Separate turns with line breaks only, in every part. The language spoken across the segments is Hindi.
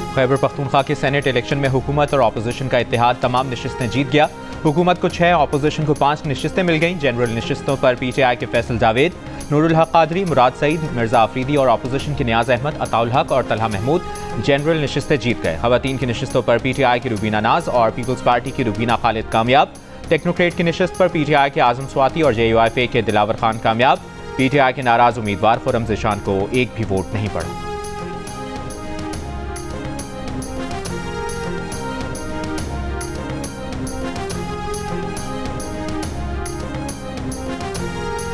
खैबर पख्तूनख्वा के सेनेट इलेक्शन में हुकूमत और अपोजिशन का इत्तेहाद तमाम नशिस्तें जीत गया। हुकूमत को 6, अपोजिशन को 5 नशिस्तें मिल गईं। जनरल नशिस्तों पर PTI के फैसल जावेद, नूरुल हक कादरी, मुराद सईद, मिर्जा आफरीदी और अपोजिशन के नियाज अहमद, अताउल हक और तलहा महमूद जनरल नशिस्तें जीत गए। खवातीन की नशिस्तों पर PTI की रुबीना नाज और पीपल्स पार्टी की रुबीना खालिद कामयाब। टेक्नोक्रेट की नशिस्त पर PTI के आजम स्वाति और JUIFA के दिलावर खान कामयाब। PTI के नाराज उम्मीदवार खुर्रम ज़ीशान को एक भी वोट नहीं पड़ा।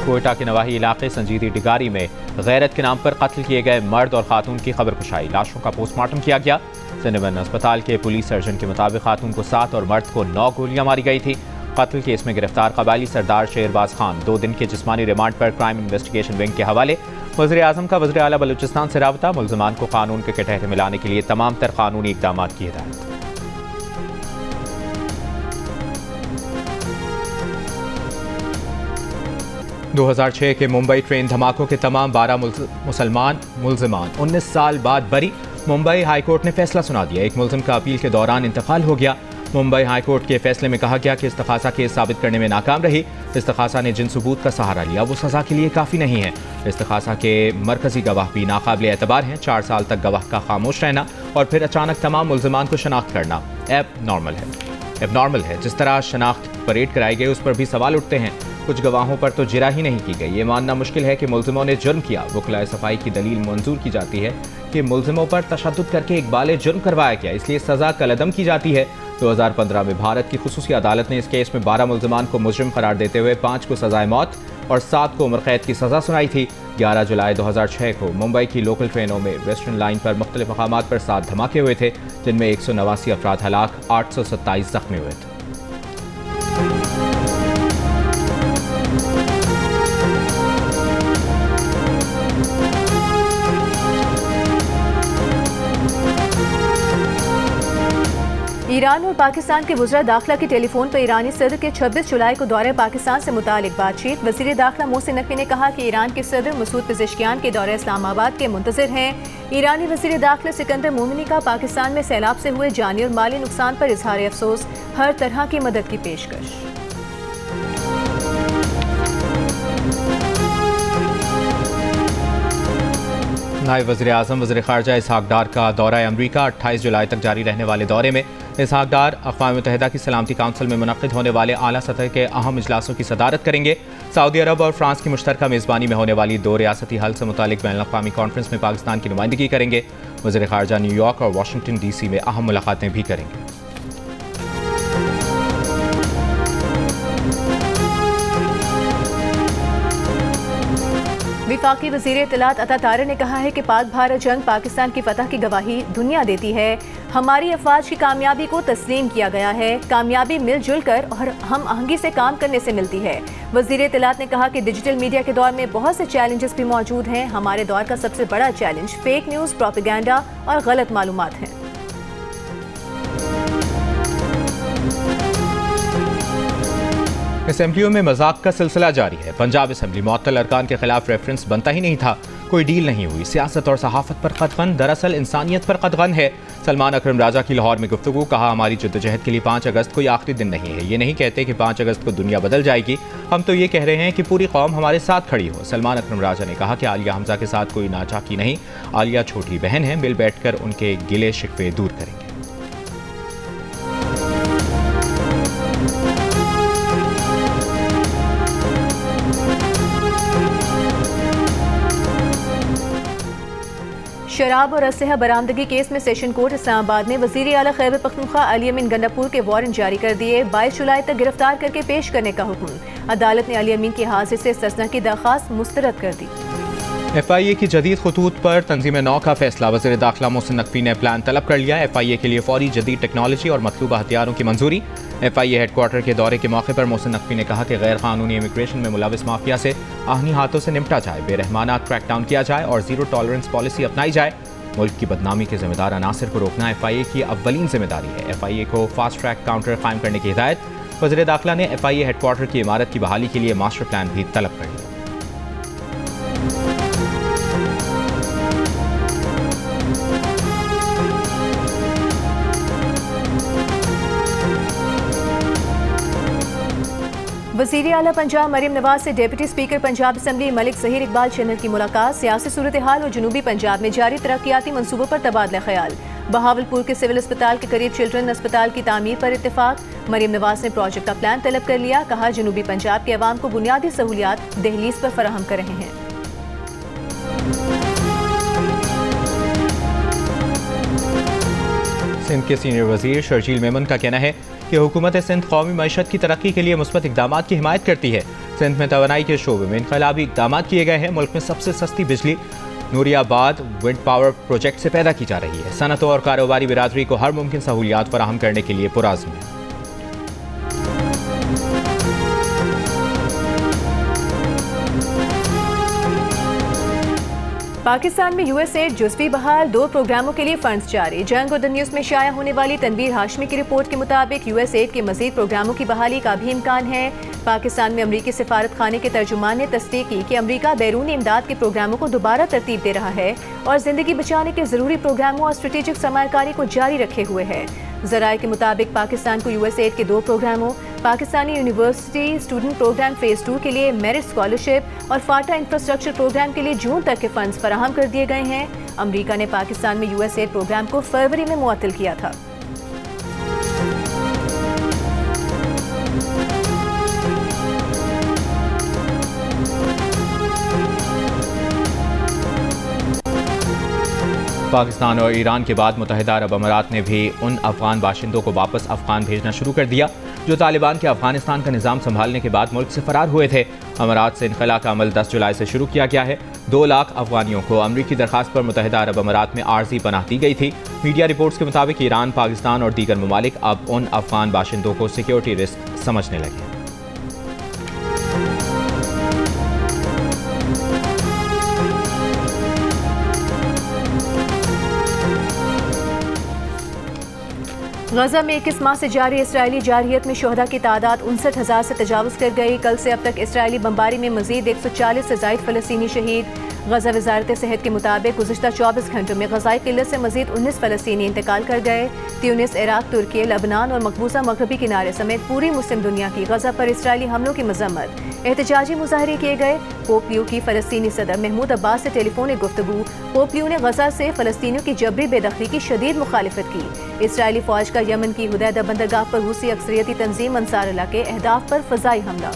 कोयटा के नवाही इलाके संजीदी डिगारी में गैरत के नाम पर कत्ल किए गए मर्द और खातून की खबर कुशाई। लाशों का पोस्टमार्टम किया गया। सिनेवन अस्पताल के पुलिस सर्जन के मुताबिक खातून को 7 और मर्द को 9 गोलियां मारी गई थी। कत्ल केस में गिरफ्तार कबायली सरदार शेरबाज खान 2 दिन के जिस्मानी रिमांड पर क्राइम इन्वेस्टिगेशन विंग के हवाले। वज़ीर आज़म का वज़ीर आला बलूचिस्तान से राबता। मुल्ज़िमान को कानून के कटहरे में लाने के लिए तमाम तर कानूनी इक़दामात की हिदायत। – 2006 के मुंबई ट्रेन धमाकों के तमाम 12 मुसलमान मुल्ज़िमान 19 साल बाद बरी। मुंबई हाईकोर्ट ने फैसला सुना दिया। एक मुल्ज़िम का अपील के दौरान इंतकाल हो गया। मुंबई हाईकोर्ट के फैसले में कहा गया कि इस्तग़ासा केस साबित करने में नाकाम रही। इस्तग़ासा ने जिन सबूत का सहारा लिया वो सज़ा के लिए काफ़ी नहीं है। इस्तग़ासा के मरकज़ी गवाह भी नाकाबिल एतबार हैं। 4 साल तक गवाह का खामोश रहना और फिर अचानक तमाम मुल्ज़िमान को शनाख्त करना एबनॉर्मल है। जिस तरह शनाख्त परेड कराई गई उस पर भी सवाल उठते हैं। कुछ गवाहों पर तो जिरा ही नहीं की गई। ये मानना मुश्किल है कि मुल्ज़िमों ने जुर्म किया। वकलाए सफाई की दलील मंजूर की जाती है कि मुल्ज़िमों पर तशद्दुद करके इकबाल जुर्म करवाया गया, इसलिए सज़ा कलअदम की जाती है। 2015 में भारत की खुसूसी अदालत ने इस केस में 12 मुल्ज़िमान को मुजरिम करार देते हुए 5 को सज़ाए मौत और 7 को उम्र कैद की सज़ा सुनाई थी। 11 जुलाई 2006 को मुंबई की लोकल ट्रेनों में वेस्टर्न लाइन पर मुख्तलिफ मकामात पर 7 धमाके हुए थे, जिनमें 189 अफराद हलाक, 827 जख्मी हुए थे।
ईरान और पाकिस्तान के वज़ीर दाखिला की टेलीफोन पर ईरानी सदर के 26 जुलाई को दौरे पाकिस्तान से मुतालिक बातचीत। वज़ीर दाखिला मोहसिन नकवी ने कहा कि ईरान के सदर मसूद पेज़ेश्कियान के दौरे इस्लामाबाद के मुंतज़िर हैं। ईरानी वज़ीर दाखिला सिकंदर मोमिनी का पाकिस्तान में सैलाब से हुए जानी और माली नुकसान पर इजहार अफसोस, हर तरह की मदद की पेशकश।
नायब वज़ीर आज़म वज़ीर ख़ारजा इसहाक़ डार का दौरा अमरीका 28 जुलाई तक जारी रहने वाले दौरे में इसहाक़ डार अक़वाम मुत्तहिदा की सलामती काउंसिल में मुनक़्क़िद होने वाले आला सतह के अहम इजलासों की सदारत करेंगे। सऊदी अरब और फ्रांस की मुश्तरका मेज़बानी में होने वाली 2 रियासती हल से मुतालिक बैनुल-अक़वामी कॉन्फ्रेंस में पाकिस्तान की नुमाइंदगी करेंगे। वज़ीर ख़ारजा न्यूयॉर्क और वाशिंगटन DC में अहम मुलाक़ातें भी करेंगे।
वफाकी वज़ीर इत्तलात अता तारे ने कहा है कि पाक भारत जंग पाकिस्तान की फतह की गवाही दुनिया देती है। हमारी अफवाज की कामयाबी को तस्लीम किया गया है। कामयाबी मिलजुल कर और हम आहंगी से काम करने से मिलती है। वज़ीर इत्तलात ने कहा कि डिजिटल मीडिया के दौर में बहुत से चैलेंजेस भी मौजूद हैं। हमारे दौर का सबसे बड़ा चैलेंज फेक न्यूज़, प्रोपेगेंडा और गलत मालूमात हैं।
असेंबलियों में मजाक का सिलसिला जारी है। पंजाब असेंबली मुअत्तल अरकान के खिलाफ रेफरेंस बनता ही नहीं था। कोई डील नहीं हुई। सियासत और सहाफत पर कदगन, दरअसल इंसानियत पर कदगन है। सलमान अकरम राजा की लाहौर में गुफ्तगू। कहा, हमारी जद्दोजहद के लिए 5 अगस्त कोई आखिरी दिन नहीं है। ये नहीं कहते कि 5 अगस्त को दुनिया बदल जाएगी, हम तो ये कह रहे हैं कि पूरी कौम हमारे साथ खड़ी हो। सलमान अकरम राजा ने कहा कि आलिया हमजा के साथ कोई नाचाकी नहीं, आलिया छोटी बहन है, मिल बैठ कर उनके गिले शिकवे दूर करेंगे।
शराब और असलहा बरामदगी केस में सेशन कोर्ट इस्लामाबाद ने वज़ीर आला खैबर पख्तूनख्वा अली अमीन गंडापुर के वारंट जारी कर दिए। 22 जुलाई तक गिरफ्तार करके पेश करने का हुक्म। अदालत ने अली अमीन के हाजिर से सजना की दरख्वास्त मुस्तरद कर दी।
FIA की जदीद खतूत पर तंजीम नौ का फैसला। वज़ीर दाखिला मोहसिन नकवी ने प्लान तलब कर लिया। FIA के लिए फौरी जदीद टेक्नोलॉजी और मतलूबा हथियारों की मंजूरी। FIA हेडक्वार्टर के दौरे के मौके पर मोहसिन नकवी ने कहा कि गैर कानूनी इमिग्रेशन में मुलविस माफिया से आहनी हाथों से निपटा जाए, बेरहमाना क्रैकडाउन किया जाए और जीरो टॉलरेंस पॉलिसी अपनाई जाए। मुल्क की बदनामी के जिम्मेदार अनासिर को रोकना FIA की अव्वलीन जिम्मेदारी है। FIA को फास्ट ट्रैक काउंटर कायम करने की हिदायत। वज़ीर दाखिला ने FIA हेडक्वार्टर की इमारत की बहाली के लिए मास्टर प्लान भी तलब कर लिया।
वज़ीर आला पंजाब मरियम नवाज से deputy speaker Punjab assembly Malik Zaheer Iqbal Channar की मुलाकात। सियासी सूरत हाल और जनूबी पंजाब में जारी तरक्याती मनसूबों पर तबादला ख्याल। बहावलपुर के सिविल अस्पताल के करीब चिल्ड्रन अस्पताल की तामीर पर इत्तेफाक। मरियम नवाज ने प्रोजेक्ट का प्लान तलब कर लिया। कहा जनूबी पंजाब के अवाम को बुनियादी सहूलियात दहलीज पर फराहम कर रहे हैं।
सिंध के सीनियर वजीर शर्जील मेमन का कहना है कि हुकूमत सिंध कौमी मईशत की तरक्की के लिए मुस्बत इकदाम की हिमायत करती है। सिंध में तवानाई के शोबे में इनकलाबी इकदाम किए गए हैं। मुल्क में सबसे सस्ती बिजली नूरियाबाद विंड पावर प्रोजेक्ट से पैदा की जा रही है। सनतों और कारोबारी बिरादरी को हर मुमकिन सहूलियात फराहम करने के लिए पुराज़्म है।
पाकिस्तान में यूएसएड जुज़वी बहाल, 2 प्रोग्रामों के लिए फंड्स जारी। जंग और द न्यूज़ में शाया होने वाली तनवीर हाशमी की रिपोर्ट के मुताबिक यूएसएड के मजीद प्रोग्रामों की बहाली का भी इम्कान है। पाकिस्तान में अमरीकी सिफारत खाने के तर्जुमान ने तस्दीक की कि अमरीका बैरूनी इमदाद के प्रोग्रामों को दोबारा तरतीब दे रहा है और जिंदगी बचाने के जरूरी प्रोग्रामों और स्ट्रेटेजिक सरमायाकारी को जारी रखे हुए है। ज़राए के मुताबिक पाकिस्तान को यूएसएड के 2 प्रोग्रामों, Pakistani university student program phase 2 के लिए मेरिट स्कॉलरशिप और फाटा इंफ्रास्ट्रक्चर प्रोग्राम के लिए जून तक के फंड्स फराहम कर दिए गए हैं। अमरीका ने पाकिस्तान में यूएसएड प्रोग्राम को फरवरी में मुअत्तल किया था।
पाकिस्तान और ईरान के बाद मुत्तहिदा अरब अमारात ने भी उन अफगान बाशिंदों को वापस अफगान भेजना शुरू कर दिया जो तालिबान के अफगानिस्तान का निज़ाम संभालने के बाद मुल्क से फरार हुए थे। अमारात से इनखला का अमल 10 जुलाई से शुरू किया गया है। 2 लाख अफगानियों को अमरीकी दरखास्त पर मुत्तहिदा अरब अमारात में आर्जी पनाह दी गई थी। मीडिया रिपोर्ट्स के मुताबिक ईरान, पाकिस्तान और दीगर ममालिक अब उन अफगान बाशिंदों को सिक्योरिटी रिस्क समझने लगे।
गजा में 21 माह से जारी इसराइली जारहियत में शोहदा की तादाद 59,000 से तजावुज़ कर गई। कल से अब तक इसराइली बमबारी में मजीद 140 से ज़ायद फ़लस्तीनी शहीद। गजा वज़ारत सेहत के मुताबिक गुज़िश्ता 24 घंटों में गज़ाई किल्लत से मजीद 19 फ़लस्तीनी इंतकाल कर गए। ट्यूनिस, इराक, तुर्की, लबनान और मकबूजा मगरबी किनारे समेत पूरी मुस्लिम दुनिया की गजा पर इसराइली हमलों की मजम्मत। एहतजाजी मुजाहरे किए गए। पोप लियो की फ़लस्तीनी सदर महमूद अब्बास से टेलीफोनिक गुफ्तगू। पोप लियो ने गजा से फ़लस्तीनियों की जबरी बेदखली की शदीद मुखालिफत की। इसराइली फ़ौज का यमन की हुदैदा बंदरगाह पर रूसी अक्सरियती तंजीम अंसार अल्लाह के अहदाफ पर फ़ज़ाई हमला।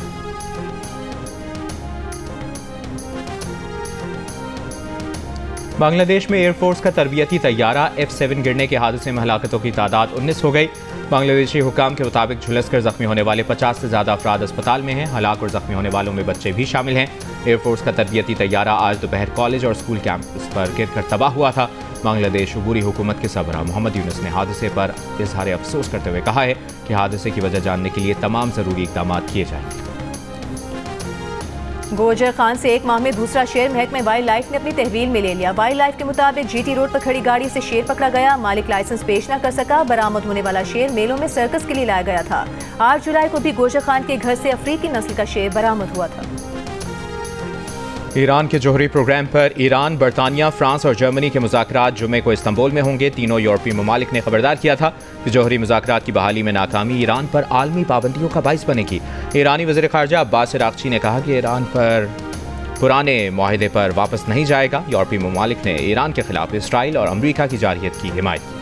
बांग्लादेश में एयरफोर्स का तरबियती तैयारा F-7 गिरने के हादसे में हलाकतों की तादाद 19 हो गई। बांग्लादेशी हुकाम के मुताबिक झुलसकर जख्मी होने वाले 50 से ज़्यादा अफराद अस्पताल में हैं। हलाक और जख्मी होने वालों में बच्चे भी शामिल हैं। एयरफोर्स का तरबियती तैयारा आज दोपहर कॉलेज और स्कूल कैंपस पर गिरकर तबाह हुआ था। बांग्लादेश अबूरी हुकूमत के सरबराह मोहम्मद यूनुस ने हादसे पर इजहार अफसोस करते हुए कहा है कि हादसे की वजह जानने के लिए तमाम ज़रूरी इक़दाम किए जाएंगे।
गोजर खान से 1 माह में दूसरा शेर महकमे वाइल्ड लाइफ ने अपनी तहवील में ले लिया। वाइल्ड लाइफ के मुताबिक GT रोड पर खड़ी गाड़ी से शेर पकड़ा गया। मालिक लाइसेंस पेश न कर सका। बरामद होने वाला शेर मेलों में सर्कस के लिए लाया गया था। 8 जुलाई को भी गोजर खान के घर से अफ्रीकी नस्ल का शेर बरामद हुआ था।
ईरान के जोहरी प्रोग्राम पर ईरान, बरतानिया, फ्रांस और जर्मनी के मुज़ाकरात जुमे को इस्तांबुल में होंगे। तीनों यूरोपीय ममालिक ने खबरदार किया था कि जोहरी मुज़ाकरात की बहाली में नाकामी ईरान पर आलमी पाबंदियों का बाइस बनेगी। ईरानी वज़ीर ख़ारजा अब्बास इराक़ची ने कहा कि ईरान पर पुराने मुआहिदे पर वापस नहीं जाएगा। यूरोपीय ममालिक ने ईरान के खिलाफ इसराइल और अमरीका की जारहियत की हिमायत की।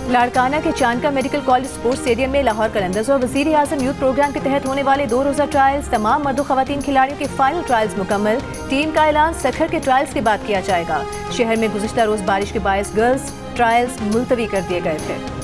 लाड़काना के चांदका मेडिकल कॉलेज स्पोर्ट्स स्टेडियम में लाहौर कलंदर्स और वज़ीर आज़म यूथ प्रोग्राम के तहत होने वाले 2 रोज़ा ट्रायल्स। तमाम मर्द और ख़वातीन खिलाड़ियों के फाइनल ट्रायल्स मुकम्मल। टीम का ऐलान सखर के ट्रायल्स के बाद किया जाएगा। शहर में गुज़िश्ता रोज़ बारिश के बायस गर्ल्स ट्रायल्स मुलतवी कर दिए गए थे।